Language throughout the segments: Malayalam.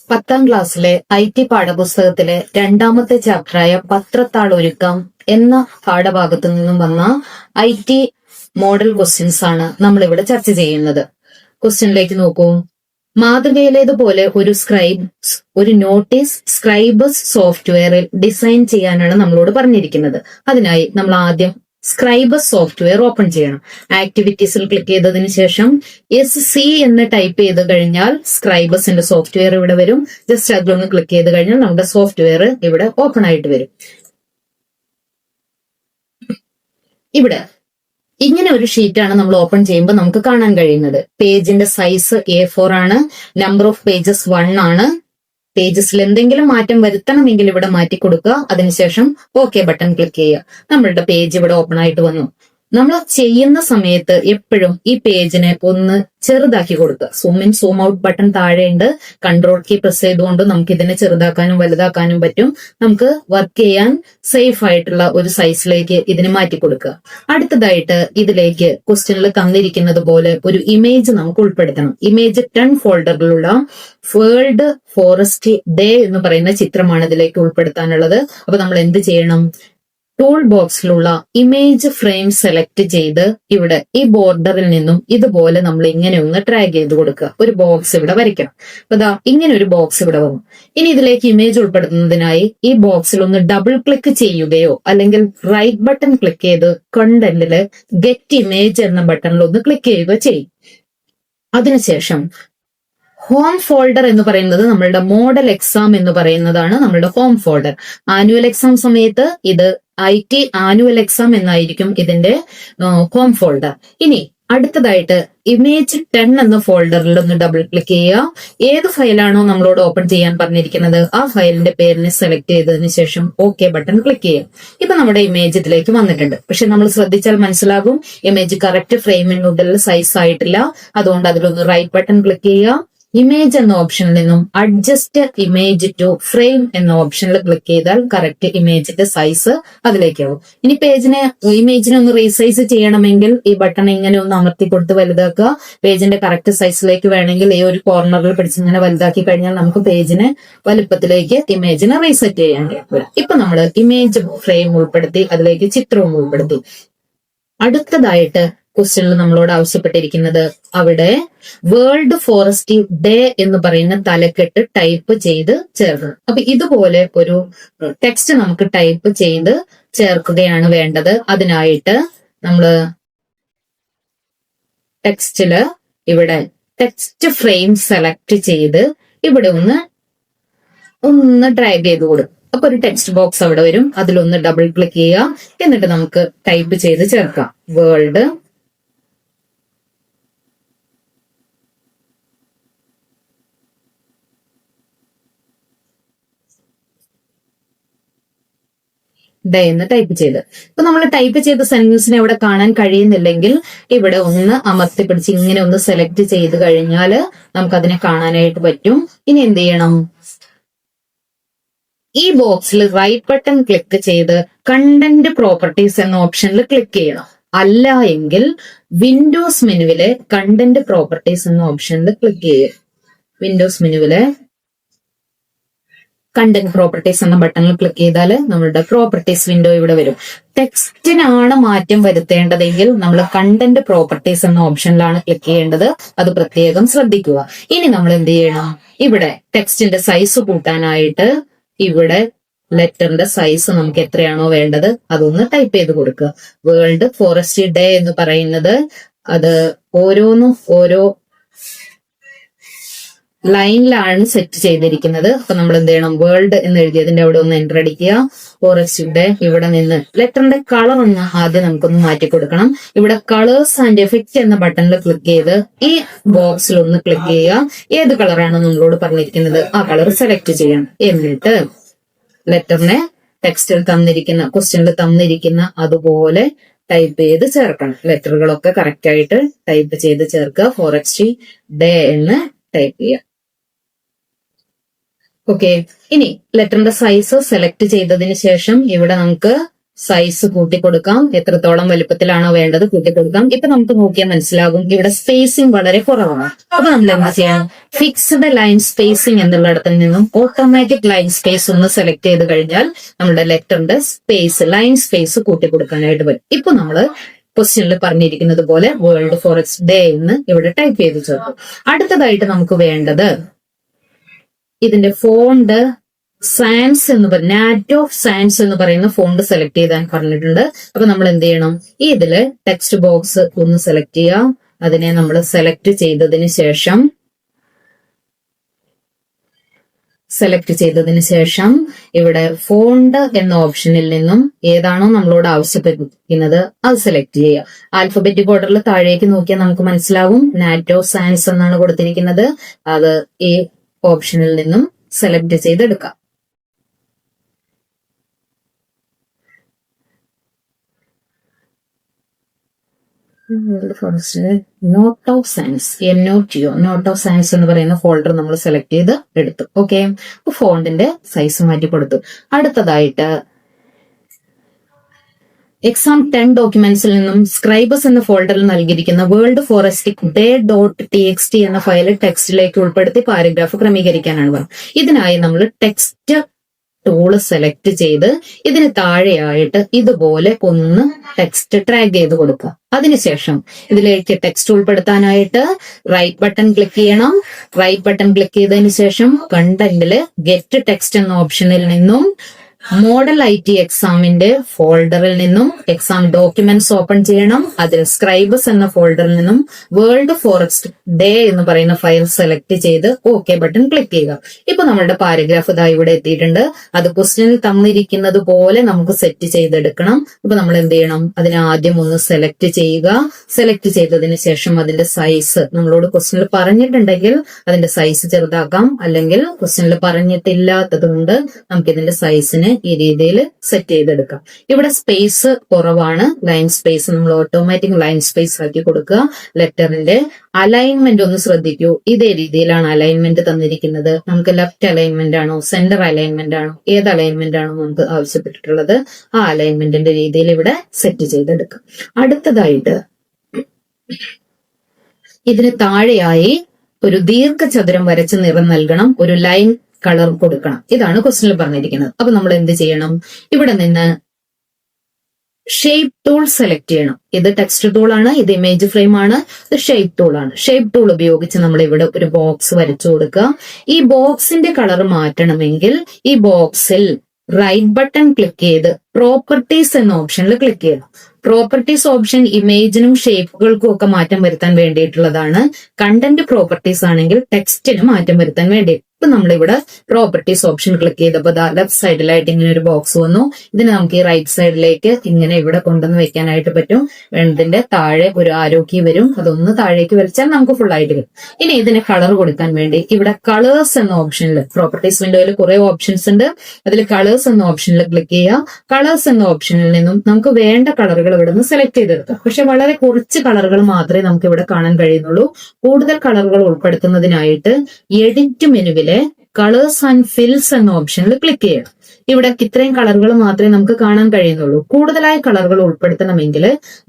10ാം ക്ലാസ്സിലെ IT പാഠപുസ്തകത്തിലെ രണ്ടാമത്തെ ചാപ്റ്ററായ പത്രത്താൾ ഒരുക്കാം എന്ന പാഠഭാഗത്തു നിന്നും വന്ന IT മോഡൽ ക്വസ്റ്റ്യൻസ് ആണ് നമ്മൾ ഇവിടെ ചർച്ച ചെയ്യുന്നത്. ക്വസ്റ്റ്യനിലേക്ക് നോക്കൂ. മാതൃകയിലേതുപോലെ ഒരു നോട്ടീസ് സ്ക്രൈബസ് സോഫ്റ്റ്വെയറിൽ ഡിസൈൻ ചെയ്യാനാണ് നമ്മളോട് പറഞ്ഞിരിക്കുന്നത്. അതിനായി നമ്മൾ ആദ്യം സ്ക്രൈബസ് സോഫ്റ്റ്വെയർ ഓപ്പൺ ചെയ്യണം. ആക്ടിവിറ്റീസിൽ ക്ലിക്ക് ചെയ്തതിനു ശേഷം SC എന്ന് ടൈപ്പ് ചെയ്ത് കഴിഞ്ഞാൽ സ്ക്രൈബസിന്റെ സോഫ്റ്റ്വെയർ ഇവിടെ വരും. ജസ്റ്റ് അതിലൊന്ന് ക്ലിക്ക് ചെയ്ത് കഴിഞ്ഞാൽ നമ്മുടെ സോഫ്റ്റ്വെയർ ഇവിടെ ഓപ്പൺ ആയിട്ട് വരും. ഇവിടെ ഇങ്ങനെ ഒരു ഷീറ്റാണ് നമ്മൾ ഓപ്പൺ ചെയ്യുമ്പോൾ നമുക്ക് കാണാൻ കഴിയുന്നത്. പേജിന്റെ സൈസ് A4 ആണ്. നമ്പർ ഓഫ് പേജസ് 1 ആണ്. പേജസിൽ എന്തെങ്കിലും മാറ്റം വരുത്തണമെങ്കിൽ ഇവിടെ മാറ്റി കൊടുക്കുക. അതിനുശേഷം OK ബട്ടൺ ക്ലിക്ക് ചെയ്യുക. നമ്മളുടെ പേജ് ഇവിടെ ഓപ്പൺ ആയിട്ട് വന്നു. നമ്മൾ ചെയ്യുന്ന സമയത്ത് എപ്പോഴും ഈ പേജിനെ ഒന്ന് ചെറുതാക്കി കൊടുക്കുക. Zoom in zoom out button താഴെയുണ്ട്. കൺട്രോൾ കീ പ്രസ് ചെയ്തുകൊണ്ട് നമുക്ക് ഇതിനെ ചെറുതാക്കാനും വലുതാക്കാനും പറ്റും. നമുക്ക് വർക്ക് ചെയ്യാൻ സേഫ് ആയിട്ടുള്ള ഒരു സൈസിലേക്ക് ഇതിനെ മാറ്റി കൊടുക്കുക. അടുത്തതായിട്ട് ഇതിലേക്ക് ക്വസ്റ്റ്യനിൽ തന്നിരിക്കുന്നത് പോലെ ഒരു ഇമേജ് നമുക്ക് ഉൾപ്പെടുത്തണം. ഇമേജ് 10 ഫോൾഡറിലുള്ള വേൾഡ് ഫോറസ്റ്റ് ഡേ എന്ന് പറയുന്ന ചിത്രമാണ് ഇതിലേക്ക് ഉൾപ്പെടുത്താനുള്ളത്. അപ്പൊ നമ്മൾ എന്ത് ചെയ്യണം? ടൂൾ ബോക്സിലുള്ള ഇമേജ് ഫ്രെയിം സെലക്ട് ചെയ്ത് ഇവിടെ ഈ ബോർഡറിൽ നിന്നും ഇതുപോലെ നമ്മൾ ഇങ്ങനെ ഒന്ന് ഡ്രാഗ് ചെയ്ത് കൊടുക്കുക. ഒരു ബോക്സ് ഇവിടെ വരയ്ക്കണം. അപ്പൊ ദാ ഇങ്ങനെ ഒരു ബോക്സ് ഇവിടെ വന്നു. ഇനി ഇതിലേക്ക് ഇമേജ് ഉൾപ്പെടുത്തുന്നതിനായി ഈ ബോക്സിൽ ഒന്ന് ഡബിൾ ക്ലിക്ക് ചെയ്യുകയോ അല്ലെങ്കിൽ റൈറ്റ് ബട്ടൺ ക്ലിക്ക് ചെയ്ത് കണ്ടന്റില് ഗെറ്റ് ഇമേജ് എന്ന ബട്ടണിൽ ഒന്ന് ക്ലിക്ക് ചെയ്യുകയോ ചെയ്യും. അതിനുശേഷം ഹോം ഫോൾഡർ എന്ന് പറയുന്നത് നമ്മളുടെ മോഡൽ എക്സാം എന്ന് പറയുന്നതാണ് നമ്മളുടെ ഹോം ഫോൾഡർ. ആനുവൽ എക്സാം സമയത്ത് ഇത് IT ആനുവൽ എക്സാം എന്നായിരിക്കും ഇതിന്റെ ഹോം ഫോൾഡർ. ഇനി അടുത്തതായിട്ട് ഇമേജ് 10 എന്ന ഫോൾഡറിൽ ഒന്ന് ഡബിൾ ക്ലിക്ക് ചെയ്യുക. ഏത് ഫയലാണോ നമ്മളോട് ഓപ്പൺ ചെയ്യാൻ പറഞ്ഞിരിക്കുന്നത് ആ ഫയലിന്റെ പേരിനെ സെലക്ട് ചെയ്തതിനു ശേഷം OK ബട്ടൺ ക്ലിക്ക് ചെയ്യുക. ഇപ്പൊ നമ്മുടെ ഇമേജ് ഇതിലേക്ക് വന്നിട്ടുണ്ട്. പക്ഷെ നമ്മൾ ശ്രദ്ധിച്ചാൽ മനസ്സിലാകും ഇമേജ് കറക്റ്റ് ഫ്രെയിമിനുള്ളിൽ സൈസ് ആയിട്ടില്ല. അതുകൊണ്ട് അതിലൊന്ന് റൈറ്റ് ബട്ടൺ ക്ലിക്ക് ചെയ്യുക. ഇമേജ് എന്ന ഓപ്ഷനിൽ നിന്നും അഡ്ജസ്റ്റ് ഇമേജ് ടു ഫ്രെയിം എന്ന ഓപ്ഷനിൽ ക്ലിക്ക് ചെയ്താൽ കറക്റ്റ് ഇമേജിന്റെ സൈസ് അതിലേക്കാവും. ഇനി ഇമേജിനെ ഒന്ന് റീസൈസ് ചെയ്യണമെങ്കിൽ ഈ ബട്ടൺ ഇങ്ങനെ ഒന്ന് അമർത്തി കൊടുത്ത് വലുതാക്കുക. പേജിന്റെ കറക്റ്റ് സൈസിലേക്ക് വേണമെങ്കിൽ ഈ ഒരു കോർണറിൽ പിടിച്ച് ഇങ്ങനെ വലുതാക്കി കഴിഞ്ഞാൽ നമുക്ക് പേജിനെ വലുപ്പത്തിലേക്ക് ഇമേജിനെ റീസെറ്റ് ചെയ്യാൻ കഴിയും. ഇപ്പൊ നമ്മൾ ഇമേജ് ഫ്രെയിം ഉൾപ്പെടുത്തി അതിലേക്ക് ചിത്രവും ഉൾപ്പെടുത്തി. അടുത്തതായിട്ട് ക്വസ്റ്റ്യനിൽ നമ്മളോട് ആവശ്യപ്പെട്ടിരിക്കുന്നത് അവിടെ വേൾഡ് ഫോറസ്റ്റ് ഡേ എന്ന് പറയുന്ന തലക്കെട്ട് ടൈപ്പ് ചെയ്ത് ചേർക്കണം. അപ്പൊ ഇതുപോലെ ഒരു ടെക്സ്റ്റ് നമുക്ക് ടൈപ്പ് ചെയ്ത് ചേർക്കുകയാണ് വേണ്ടത്. അതിനായിട്ട് നമ്മള് ടെക്സ്റ്റില് ഇവിടെ ടെക്സ്റ്റ് ഫ്രെയിം സെലക്ട് ചെയ്ത് ഇവിടെ ഒന്ന് ഡ്രാഗ് ചെയ്ത് കൊടുക്കും. അപ്പൊ ഒരു ടെക്സ്റ്റ് ബോക്സ് അവിടെ വരും. അതിലൊന്ന് ഡബിൾ ക്ലിക്ക് ചെയ്യുക. എന്നിട്ട് നമുക്ക് ടൈപ്പ് ചെയ്ത് ചേർക്കാം. വേൾഡ് ഡേ എന്ന് ടൈപ്പ് ചെയ്ത്. ഇപ്പൊ നമ്മൾ ടൈപ്പ് ചെയ്ത സെന്റൻസിനെ ഇവിടെ കാണാൻ കഴിയുന്നില്ലെങ്കിൽ ഇവിടെ ഒന്ന് അമർത്തി പിടിച്ച് ഇങ്ങനെ ഒന്ന് സെലക്ട് ചെയ്ത് കഴിഞ്ഞാൽ നമുക്ക് അതിനെ കാണാനായിട്ട് പറ്റും. ഇനി എന്ത് ചെയ്യണം? ഈ ബോക്സിൽ റൈറ്റ് ബട്ടൺ ക്ലിക്ക് ചെയ്ത് കണ്ടന്റ് പ്രോപ്പർട്ടീസ് എന്ന ഓപ്ഷനിൽ ക്ലിക്ക് ചെയ്യണം. അല്ല എങ്കിൽ വിൻഡോസ് മെനുവിലെ കണ്ടന്റ് പ്രോപ്പർട്ടീസ് എന്ന ഓപ്ഷനിൽ ക്ലിക്ക് ചെയ്യുക. വിൻഡോസ് മെനുവിലെ കണ്ടന്റ് പ്രോപ്പർട്ടീസ് എന്ന ബട്ടണിൽ ക്ലിക്ക് ചെയ്താൽ നമ്മളുടെ പ്രോപ്പർട്ടീസ് വിൻഡോ ഇവിടെ വരും. ടെക്സ്റ്റിനാണ് മാറ്റം വരുത്തേണ്ടതെങ്കിൽ നമ്മൾ കണ്ടന്റ് പ്രോപ്പർട്ടീസ് എന്ന ഓപ്ഷനിലാണ് ക്ലിക്ക് ചെയ്യേണ്ടത്. അത് പ്രത്യേകം ശ്രദ്ധിക്കുക. ഇനി നമ്മൾ എന്ത് ചെയ്യണം? ഇവിടെ ടെക്സ്റ്റിന്റെ സൈസ് കൂട്ടാനായിട്ട് ഇവിടെ ലെറ്ററിന്റെ സൈസ് നമുക്ക് എത്രയാണോ വേണ്ടത് അതൊന്ന് ടൈപ്പ് ചെയ്ത് കൊടുക്കുക. വേൾഡ് ഫോറസ്റ്റ് ഡേ എന്ന് പറയുന്നത് അത് ഓരോന്നും ഓരോ ലൈനിലാണ് സെറ്റ് ചെയ്തിരിക്കുന്നത്. അപ്പൊ നമ്മൾ എന്ത് ചെയ്യണം? വേൾഡ് എന്ന് എഴുതിയതിന്റെ അവിടെ ഒന്ന് എൻ്റർ അടിക്കുക. ഫോറസ്റ്റ് ഡേ ഇവിടെ നിന്ന് ലെറ്ററിന്റെ കളർ ഒന്ന് ആദ്യം നമുക്കൊന്ന് മാറ്റി കൊടുക്കണം. ഇവിടെ കളേഴ്സ് ആൻഡ് എഫക്റ്റ് എന്ന ബട്ടണിൽ ക്ലിക്ക് ചെയ്ത് ഈ ബോക്സിൽ ഒന്ന് ക്ലിക്ക് ചെയ്യുക. ഏത് കളറാണ് നമ്മളോട് പറഞ്ഞിരിക്കുന്നത് ആ കളർ സെലക്ട് ചെയ്യണം. എന്നിട്ട് ലെറ്ററിനെ ടെക്സ്റ്റിൽ തന്നിരിക്കുന്ന ക്വസ്റ്റ്യനിൽ തന്നിരിക്കുന്ന അതുപോലെ ടൈപ്പ് ചെയ്ത് ചേർക്കണം. ലെറ്ററുകളൊക്കെ കറക്റ്റ് ആയിട്ട് ടൈപ്പ് ചെയ്ത് ചേർക്കുക. ഫോറസ്റ്റ് ഡേ എന്ന് ടൈപ്പ് ചെയ്യുക. ഓക്കെ. ഇനി ലെറ്ററിന്റെ സൈസ് സെലക്ട് ചെയ്തതിന് ശേഷം ഇവിടെ നമുക്ക് സൈസ് കൂട്ടിക്കൊടുക്കാം, എത്രത്തോളം വലുപ്പത്തിലാണോ വേണ്ടത് കൂട്ടിക്കൊടുക്കാം. ഇപ്പൊ നമുക്ക് നോക്കിയാൽ മനസ്സിലാകും ഇവിടെ സ്പേസിംഗ് വളരെ കുറവാണ്. അപ്പൊ നമ്മൾ എന്താ ചെയ്യാം, ഫിക്സ്ഡ് ലൈൻ സ്പേസിംഗ് എന്നുള്ളിടത്തിൽ നിന്നും ഓട്ടോമാറ്റിക് ലൈൻ സ്പേസ് ഒന്ന് സെലക്ട് ചെയ്ത് കഴിഞ്ഞാൽ നമ്മുടെ ലെറ്ററിന്റെ സ്പേസ്, ലൈൻ സ്പേസ് കൂട്ടിക്കൊടുക്കാനായിട്ട് വരും. ഇപ്പൊ നമ്മള് ക്വസ്റ്റ്യനിൽ പറഞ്ഞിരിക്കുന്നത് പോലെ വേൾഡ് ഫോറസ്റ്റ് ഡേ എന്ന് ഇവിടെ ടൈപ്പ് ചെയ്ത് ചേർക്കും. അടുത്തതായിട്ട് നമുക്ക് വേണ്ടത് ഇതിന്റെ ഫോണ്ട് സാൻസ് എന്ന് പറയുന്ന നാറ്റ് ഓഫ് സാൻസ് എന്ന് പറയുന്ന ഫോണ്ട് സെലക്ട് ചെയ്താൻ പറഞ്ഞിട്ടുണ്ട്. അപ്പൊ നമ്മൾ എന്ത് ചെയ്യണം, ഇതില് ടെക്സ്റ്റ് ബോക്സ് ഒന്ന് സെലക്ട് ചെയ്യാം. അതിനെ നമ്മൾ സെലക്ട് ചെയ്തതിന് ശേഷം ഇവിടെ ഫോണ്ട് എന്ന ഓപ്ഷനിൽ നിന്നും ഏതാണോ നമ്മളോട് ആവശ്യപ്പെട്ടിരിക്കുന്നത് അത് സെലക്ട് ചെയ്യുക. ആൽഫബറ്റിക് ഓർഡറിൽ താഴേക്ക് നോക്കിയാൽ നമുക്ക് മനസ്സിലാവും നാറ്റ് ഓഫ് സാൻസ് എന്നാണ് കൊടുത്തിരിക്കുന്നത്. അത് ഈ ഓപ്ഷനിൽ നിന്നും സെലക്ട് ചെയ്തെടുക്കാം. Note of science, note of science എന്ന് പറയുന്ന ഫോൾഡർ നമ്മൾ സെലക്ട് ചെയ്ത് എടുത്തു. ഓക്കെ, അപ്പൊ ഫോണ്ടിന്റെ സൈസ് മാറ്റി കൊടുത്തു. അടുത്തതായിട്ട് എക്സാം 10 ഡോക്യുമെന്റ്സിൽ നിന്നും സ്ക്രൈബസ് എന്ന ഫോൾഡറിൽ നൽകിയിരിക്കുന്ന വേൾഡ് ഫോറസ്റ്റിക് ഡേ .txt എന്ന ഫയൽ ടെക്സ്റ്റിലേക്ക് ഉൾപ്പെടുത്തി പാരഗ്രാഫ് ക്രമീകരിക്കാനാണ് പറഞ്ഞത്. ഇതിനായി നമ്മൾ ടെക്സ്റ്റ് ടൂള് സെലക്ട് ചെയ്ത് ഇതിന് താഴെയായിട്ട് ഇതുപോലെ ഒന്ന് ടെക്സ്റ്റ് ഡ്രാഗ് ചെയ്ത് കൊടുക്കുക. അതിനുശേഷം ഇതിലേക്ക് ടെക്സ്റ്റ് ഉൾപ്പെടുത്താനായിട്ട് റൈറ്റ് ബട്ടൺ ക്ലിക്ക് ചെയ്യണം. റൈറ്റ് ബട്ടൺ ക്ലിക്ക് ചെയ്തതിന് ശേഷം കണ്ടന്റില് ഗെറ്റ് ടെക്സ്റ്റ് എന്ന ഓപ്ഷനിൽ നിന്നും മോഡൽ IT എക്സാമിന്റെ ഫോൾഡറിൽ നിന്നും എക്സാം ഡോക്യുമെന്റ്സ് ഓപ്പൺ ചെയ്യണം. അതിൽ സ്ക്രൈബസ് എന്ന ഫോൾഡറിൽ നിന്നും വേൾഡ് ഫോറസ്റ്റ് ഡേ എന്ന് പറയുന്ന ഫയൽ സെലക്ട് ചെയ്ത് ഓക്കെ ബട്ടൺ ക്ലിക്ക് ചെയ്യുക. ഇപ്പൊ നമ്മളുടെ പാരഗ്രാഫ് ഇതാ ഇവിടെ എത്തിയിട്ടുണ്ട്. അത് ക്വസ്റ്റ്യനിൽ തന്നിരിക്കുന്നത് പോലെ നമുക്ക് സെറ്റ് ചെയ്തെടുക്കണം. അപ്പൊ നമ്മൾ എന്ത് ചെയ്യണം, അതിനെ ആദ്യം ഒന്ന് സെലക്ട് ചെയ്യുക. സെലക്ട് ചെയ്തതിന് ശേഷം അതിന്റെ സൈസ് നമ്മളോട് ക്വസ്റ്റ്യനിൽ പറഞ്ഞിട്ടുണ്ടെങ്കിൽ അതിന്റെ സൈസ് ചെറുതാക്കാം, അല്ലെങ്കിൽ ക്വസ്റ്റ്യനിൽ പറഞ്ഞിട്ടില്ലാത്തത് കൊണ്ട് നമുക്ക് ഇതിന്റെ സൈസിന് ഈ രീതിയിൽ സെറ്റ് ചെയ്തെടുക്കാം. ഇവിടെ സ്പേസ് കുറവാണ്, ലൈൻ സ്പേസ് നമ്മൾ ഓട്ടോമാറ്റിക് ലൈൻ സ്പേസ് ആക്കി കൊടുക്കുക. ലെറ്ററിന്റെ അലൈൻമെന്റ് ഒന്ന് ശ്രദ്ധിക്കൂ. ഇതേ രീതിയിലാണ് അലൈൻമെന്റ് തന്നിരിക്കുന്നത്. നമുക്ക് ലെഫ്റ്റ് അലൈൻമെന്റ് ആണോ സെന്റർ അലൈൻമെന്റ് ആണോ ഏത് അലൈൻമെന്റ് ആണോ നമുക്ക് ആവശ്യപ്പെട്ടിട്ടുള്ളത് ആ അലൈൻമെന്റിന്റെ രീതിയിൽ ഇവിടെ സെറ്റ് ചെയ്തെടുക്കാം. അടുത്തതായിട്ട് ഇതിന് താഴെയായി ഒരു ദീർഘചതുരം വരച്ച് നിറം നൽകണം, ഒരു ലൈൻ കളർ കൊടുക്കണം. ഇതാണ് ക്വസ്റ്റ്യനിൽ പറഞ്ഞിരിക്കുന്നത്. അപ്പൊ നമ്മൾ എന്ത് ചെയ്യണം, ഇവിടെ നിന്ന് ഷേപ്പ് ടൂൾ സെലക്ട് ചെയ്യണം. ഇത് ടെക്സ്റ്റ് ടൂൾ ആണ്, ഇത് ഇമേജ് ഫ്രെയിം ആണ്, ഇത് ഷേപ്പ് ടൂൾ ആണ്. ഷേപ്പ് ടൂൾ ഉപയോഗിച്ച് നമ്മൾ ഇവിടെ ഒരു ബോക്സ് വരച്ചു കൊടുക്കുക. ഈ ബോക്സിന്റെ കളർ മാറ്റണമെങ്കിൽ ഈ ബോക്സിൽ റൈറ്റ് ബട്ടൺ ക്ലിക്ക് ചെയ്ത് പ്രോപ്പർട്ടീസ് എന്ന ഓപ്ഷനിൽ ക്ലിക്ക് ചെയ്യണം. പ്രോപ്പർട്ടീസ് ഓപ്ഷൻ ഇമേജിനും ഷേപ്പുകൾക്കും ഒക്കെ മാറ്റം വരുത്താൻ വേണ്ടിയിട്ടുള്ളതാണ്. കണ്ടന്റ് പ്രോപ്പർട്ടീസ് ആണെങ്കിൽ ടെക്സ്റ്റിന് മാറ്റം വരുത്താൻ വേണ്ടി. ഇപ്പൊ നമ്മളിവിടെ പ്രോപ്പർട്ടീസ് ഓപ്ഷൻ ക്ലിക്ക് ചെയ്തപ്പോൾ ലെഫ്റ്റ് സൈഡിലായിട്ട് ഇങ്ങനെ ഒരു ബോക്സ് വന്നു. ഇതിന് നമുക്ക് ഈ റൈറ്റ് സൈഡിലേക്ക് ഇങ്ങനെ ഇവിടെ കൊണ്ടുവന്ന് വെക്കാനായിട്ട് പറ്റും. ഇതിന്റെ താഴെ ഒരു ആരോ കീ വരും, അതൊന്ന് താഴേക്ക് വലിച്ചാൽ നമുക്ക് ഫുൾ ആയിട്ട് വരും. ഇനി ഇതിന് കളർ കൊടുക്കാൻ വേണ്ടി ഇവിടെ കളേഴ്സ് എന്ന ഓപ്ഷനിൽ, പ്രോപ്പർട്ടീസ് വിൻഡോയിൽ കുറെ ഓപ്ഷൻസ് ഉണ്ട്, അതിൽ കളേഴ്സ് എന്ന ഓപ്ഷനിൽ ക്ലിക്ക് ചെയ്യുക. കളേഴ്സ് എന്ന ഓപ്ഷനിൽ നിന്നും നമുക്ക് വേണ്ട കളറുകൾ ഇവിടെ നിന്ന് സെലക്ട് ചെയ്തെടുക്കാം. പക്ഷെ വളരെ കുറച്ച് കളറുകൾ മാത്രമേ നമുക്ക് ഇവിടെ കാണാൻ കഴിയുന്നുള്ളൂ. കൂടുതൽ കളറുകൾ ഉൾപ്പെടുത്തുന്നതിനായിട്ട് എഡിറ്റ് മെനുവിലെ കളേഴ്സ് ആൻഡ് ഫിൽസ് എന്ന ഓപ്ഷനിൽ ക്ലിക്ക് ചെയ്യണം. ഇവിടെ ഇത്രയും കളറുകൾ മാത്രമേ നമുക്ക് കാണാൻ കഴിയുന്നുള്ളൂ. കൂടുതലായ കളറുകൾ ഉൾപ്പെടുത്തണമെങ്കിൽ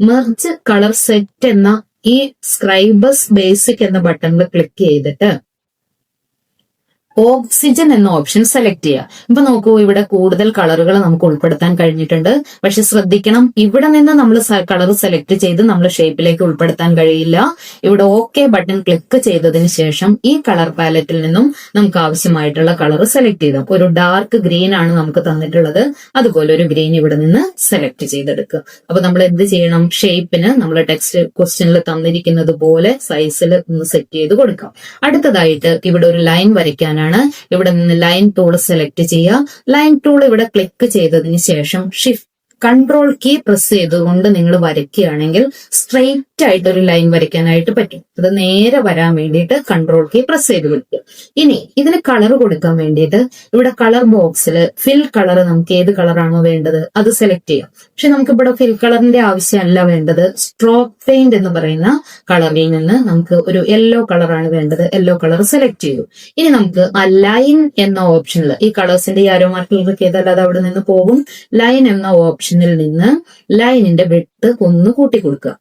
മെർജ് കളർ സെറ്റ് എന്ന ഈ സ്ക്രൈബസ് ബേസിക് എന്ന ബട്ടണിൽ ക്ലിക്ക് ചെയ്തിട്ട് ഓക്സിജൻ എന്ന ഓപ്ഷൻ സെലക്ട് ചെയ്യുക. ഇപ്പൊ നോക്കൂ, ഇവിടെ കൂടുതൽ കളറുകൾ നമുക്ക് ഉൾപ്പെടുത്താൻ കഴിഞ്ഞിട്ടുണ്ട്. പക്ഷെ ശ്രദ്ധിക്കണം, ഇവിടെ നിന്ന് നമ്മൾ കളർ സെലക്ട് ചെയ്ത് നമ്മൾ ഷേപ്പിലേക്ക് ഉൾപ്പെടുത്താൻ കഴിയില്ല. ഇവിടെ ഓക്കെ ബട്ടൺ ക്ലിക്ക് ചെയ്തതിന് ശേഷം ഈ കളർ പാലറ്റിൽ നിന്നും നമുക്ക് ആവശ്യമായിട്ടുള്ള കളർ സെലക്ട് ചെയ്താൽ ഒരു ഡാർക്ക് ഗ്രീൻ ആണ് നമുക്ക് തന്നിട്ടുള്ളത്. അതുപോലെ ഒരു ഗ്രീൻ ഇവിടെ നിന്ന് സെലക്ട് ചെയ്തെടുക്കുക. അപ്പൊ നമ്മൾ എന്ത് ചെയ്യണം, ഷേപ്പിന് നമ്മൾ ടെക്സ്റ്റ് ക്വസ്റ്റ്യനിൽ തന്നിരിക്കുന്നത് പോലെ സൈസിൽ ഒന്ന് സെറ്റ് ചെയ്ത് കൊടുക്കാം. അടുത്തതായിട്ട് ഇവിടെ ഒരു ലൈൻ വരയ്ക്കാനാണ്. ഇവിടെ നിന്ന് ലൈൻ ടൂൾ സെലക്ട് ചെയ്യുക. ലൈൻ ടൂൾ ഇവിടെ ക്ലിക്ക് ചെയ്തതിന് ശേഷം കൺട്രോൾ കീ പ്രസ് ചെയ്തുകൊണ്ട് നിങ്ങൾ വരയ്ക്കുകയാണെങ്കിൽ സ്ട്രെയിറ്റ് സ്ട്രെയിറ്റ് ആയിട്ട് ഒരു ലൈൻ വരയ്ക്കാനായിട്ട് പറ്റും. അത് നേരെ വരാൻ വേണ്ടിയിട്ട് കൺട്രോൾ കീ പ്രസ് ചെയ്ത് വെക്കുക. ഇനി ഇതിന് കളർ കൊടുക്കാൻ വേണ്ടിയിട്ട് ഇവിടെ കളർ ബോക്സിൽ ഫിൽ കളർ നമുക്ക് ഏത് കളറാണോ വേണ്ടത് അത് സെലക്ട് ചെയ്യാം. പക്ഷെ നമുക്ക് ഇവിടെ ഫിൽ കളറിന്റെ ആവശ്യമല്ല വേണ്ടത്. സ്ട്രോക്ക് പെയിന്റ് എന്ന് പറയുന്ന കളറിൽ നിന്ന് നമുക്ക് ഒരു യെല്ലോ കളറാണ് വേണ്ടത്. യെല്ലോ കളർ സെലക്ട് ചെയ്തു. ഇനി നമുക്ക് ആ ലൈൻ എന്ന ഓപ്ഷനിൽ ഈ കളേഴ്സിന്റെ ഈ ആരോ മാർക്കുകൾ ചെയ്താൽ അത് അവിടെ നിന്ന് പോകും. ലൈൻ എന്ന ഓപ്ഷനിൽ നിന്ന് ലൈനിന്റെ വെട്ട് ഒന്ന് കൂട്ടി കൊടുക്കുക.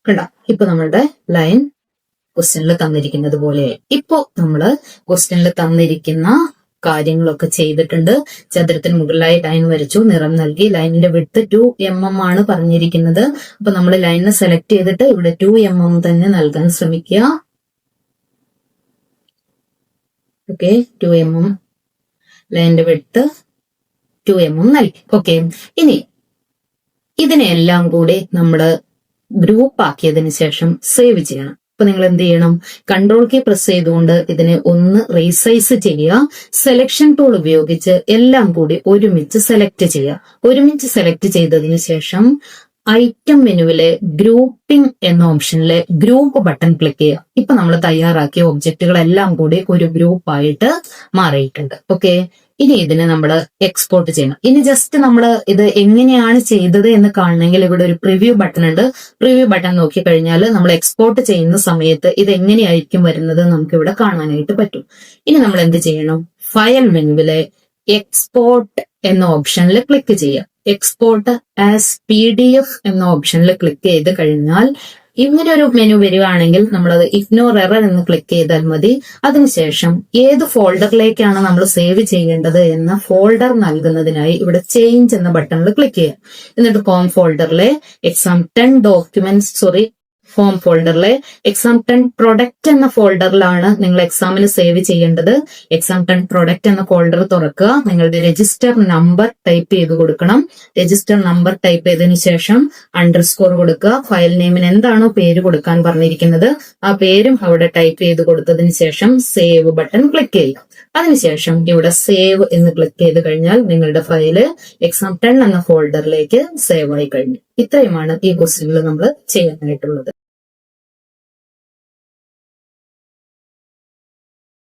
കണ്ട, ഇപ്പൊ നമ്മളുടെ ലൈൻ ക്വസ്റ്റ്യനിൽ തന്നിരിക്കുന്നത് പോലെ. ഇപ്പോ നമ്മള് ക്വസ്റ്റ്യനിൽ തന്നിരിക്കുന്ന കാര്യങ്ങളൊക്കെ ചെയ്തിട്ടുണ്ട്. ചതുരത്തിന് മുകളിലായി ലൈൻ വരച്ചു, നിറം നൽകി. ലൈനിന്റെ വിഡ്ത്ത് 2 mm ആണ് പറഞ്ഞിരിക്കുന്നത്. അപ്പൊ നമ്മൾ ലൈനിനെ സെലക്ട് ചെയ്തിട്ട് ഇവിടെ 2 mm തന്നെ നൽകാൻ ശ്രമിക്കുക. ഓക്കെ, 2 mm ലൈനിന്റെ വിഡ്ത്ത് 2 mm നൽകി. ഓക്കെ, ഇനി ഇതിനെല്ലാം കൂടി നമ്മള് ഗ്രൂപ്പ് ആക്കിയതിന് ശേഷം സേവ് ചെയ്യണം. അപ്പൊ നിങ്ങൾ എന്ത് ചെയ്യണം? കൺട്രോൾ കീ പ്രസ് ചെയ്തുകൊണ്ട് ഇതിനെ ഒന്ന് റീസൈസ് ചെയ്യുക. സെലക്ഷൻ ടൂൾ ഉപയോഗിച്ച് എല്ലാം കൂടി ഒരുമിച്ച് സെലക്ട് ചെയ്യുക. ഒരുമിച്ച് സെലക്ട് ചെയ്തതിന് ശേഷം ഐറ്റം മെനുവിലെ ഗ്രൂപ്പിംഗ് എന്ന ഓപ്ഷനിലെ ഗ്രൂപ്പ് ബട്ടൺ ക്ലിക്ക് ചെയ്യുക. ഇപ്പൊ നമ്മൾ തയ്യാറാക്കിയ ഒബ്ജക്റ്റുകളെല്ലാം കൂടി ഒരു ഗ്രൂപ്പായിട്ട് മാറിയിട്ടുണ്ട്. ഓക്കെ, ഇനി ഇതിനെ നമ്മൾ എക്സ്പോർട്ട് ചെയ്യണം. ഇനി ജസ്റ്റ് നമ്മൾ ഇത് എങ്ങനെയാണ് ചെയ്തത് എന്ന് കാണണമെങ്കിൽ ഇവിടെ ഒരു പ്രിവ്യൂ ബട്ടൺ ഉണ്ട്. പ്രിവ്യൂ ബട്ടൺ നോക്കിക്കഴിഞ്ഞാൽ നമ്മൾ എക്സ്പോർട്ട് ചെയ്യുന്ന സമയത്ത് ഇത് എങ്ങനെയായിരിക്കും വരുന്നത് നമുക്ക് ഇവിടെ കാണാനായിട്ട് പറ്റും. ഇനി നമ്മൾ എന്ത് ചെയ്യണം? ഫയൽ മെനുവിലെ എക്സ്പോർട്ട് എന്ന ഓപ്ഷനിൽ ക്ലിക്ക് ചെയ്യുക. എക്സ്പോർട്ട് ആസ് PDF എന്ന ഓപ്ഷനിൽ ക്ലിക്ക് ചെയ്ത് കഴിഞ്ഞാൽ ഇങ്ങനെ ഒരു മെനു വരികയാണെങ്കിൽ നമ്മളത് ഇഗ്നോർ എറർ എന്ന് ക്ലിക്ക് ചെയ്താൽ മതി. അതിനുശേഷം ഏത് ഫോൾഡറിലേക്കാണ് നമ്മൾ സേവ് ചെയ്യേണ്ടത് എന്ന ഫോൾഡർ നൽകുന്നതിനായി ഇവിടെ ചേഞ്ച് എന്ന ബട്ടണിൽ ക്ലിക്ക് ചെയ്യാം. എന്നിട്ട് ഫോം ഫോൾഡറിലെ എക്സാം 10 പ്രൊഡക്റ്റ് എന്ന ഫോൾഡറിലാണ് നിങ്ങൾ എക്സാമിന് സേവ് ചെയ്യേണ്ടത്. എക്സാം 10 പ്രൊഡക്റ്റ് എന്ന ഫോൾഡർ തുറക്കുക. നിങ്ങളുടെ രജിസ്റ്റർ നമ്പർ ടൈപ്പ് ചെയ്ത് കൊടുക്കണം. രജിസ്റ്റർ നമ്പർ ടൈപ്പ് ചെയ്തതിനു ശേഷം അണ്ടർസ്കോർ കൊടുക്കുക. ഫയൽ നെയിമിന് എന്താണോ പേര് കൊടുക്കാൻ പറഞ്ഞിരിക്കുന്നത് ആ പേരും അവിടെ ടൈപ്പ് ചെയ്ത് കൊടുത്തതിന് ശേഷം സേവ് ബട്ടൺ ക്ലിക്ക് ചെയ്യുക. അതിനുശേഷം ഇവിടെ സേവ് എന്ന് ക്ലിക്ക് ചെയ്ത് കഴിഞ്ഞാൽ നിങ്ങളുടെ ഫയല് എക്സാം 10 എന്ന ഫോൾഡറിലേക്ക് സേവ് ആയി കഴിഞ്ഞു. ഇത്രയുമാണ് ഈ ക്വസ്റ്റ്യനിൽ നമ്മൾ ചെയ്യാനായിട്ടുള്ളത്.